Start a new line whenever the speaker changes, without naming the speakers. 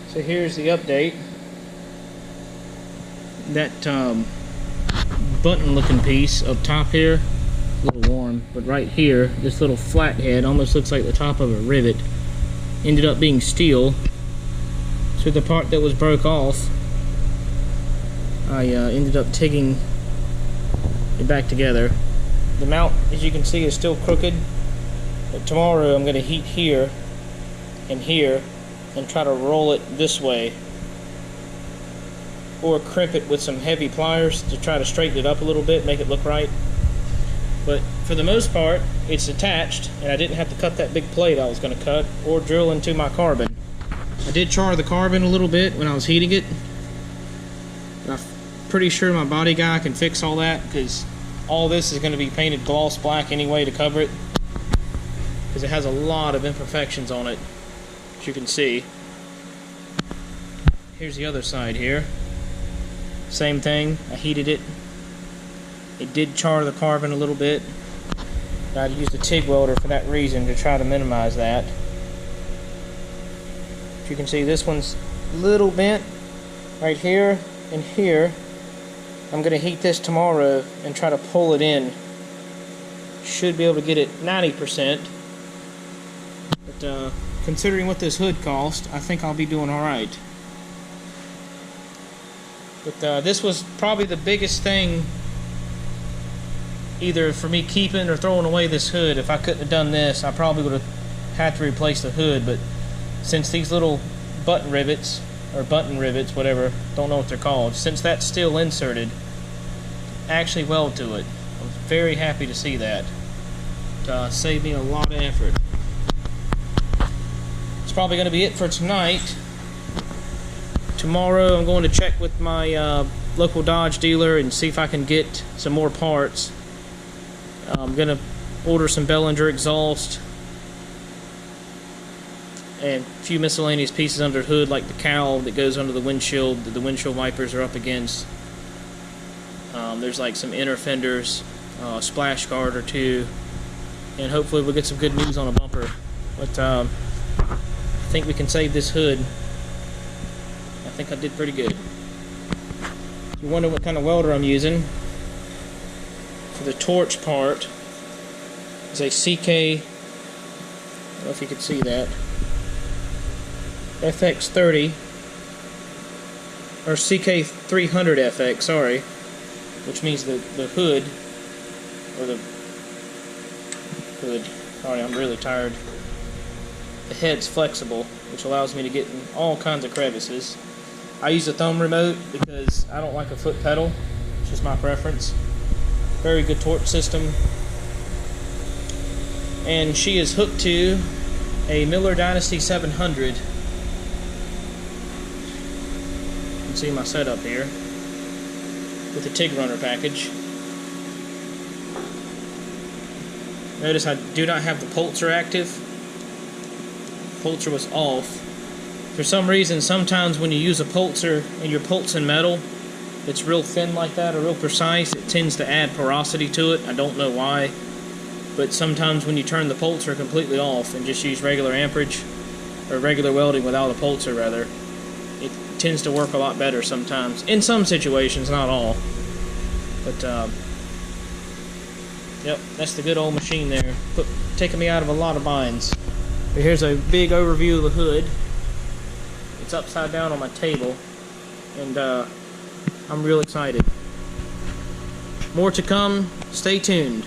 So here's the update. That button looking piece up top here, a little warm, but right here, this little flathead almost looks like the top of a rivet, ended up being steel. So the part that was broke off, I ended up taking it back together. The mount, as you can see, is still crooked, but tomorrow I'm going to heat here and here and try to roll it this way, or crimp it with some heavy pliers to try to straighten it up a little bit, make it look right. But for the most part, it's attached, and I didn't have to cut that big plate I was going to cut or drill into my carbon. I did char the carbon a little bit when I was heating it. I'm pretty sure my body guy can fix all that, because all this is going to be painted gloss black anyway to cover it, because it has a lot of imperfections on it, as you can see. Here's the other side here. Same thing, I heated it. It did char the carbon a little bit. I used a TIG welder for that reason, to try to minimize that. As you can see, this one's a little bent right here and here. I'm going to heat this tomorrow and try to pull it in. Should be able to get it 90%. But considering what this hood cost, I think I'll be doing alright. But this was probably the biggest thing, either for me keeping or throwing away this hood. If I couldn't have done this, I probably would have had to replace the hood. But since these little button rivets, or button rivets, whatever, don't know what they're called, since that's still inserted, actually weld to it, I was very happy to see that. It saved me a lot of effort. It's probably going to be it for tonight. Tomorrow I'm going to check with my local Dodge dealer and see if I can get some more parts. I'm going to order some Bellinger exhaust and a few miscellaneous pieces under the hood, like the cowl that goes under the windshield that the windshield wipers are up against. There's like some inner fenders, splash guard or two, and hopefully we'll get some good news on a bumper. But I think we can save this hood. I think I did pretty good. If you wonder what kind of welder I'm using for the torch part, it's a CK, I don't know if you can see that, FX30, or CK300 FX, sorry, which means the hood, or the hood, sorry, I'm really tired. The head's flexible, which allows me to get in all kinds of crevices. I use a thumb remote because I don't like a foot pedal. It's just my preference. Very good torch system. And she is hooked to a Miller Dynasty 700. You can see my setup here with the TIG runner package. Notice I do not have the pulser active. Pulser was off. For some reason, sometimes when you use a pulser and you're pulsing metal, it's real thin like that or real precise, it tends to add porosity to it. I don't know why, but sometimes when you turn the pulser completely off and just use regular amperage, or regular welding without a pulser rather, it tends to work a lot better sometimes. In some situations, not all. But yep, that's the good old machine there, taking me out of a lot of binds. But here's a big overview of the hood. It's upside down on my table, and I'm real excited. More to come. Stay tuned.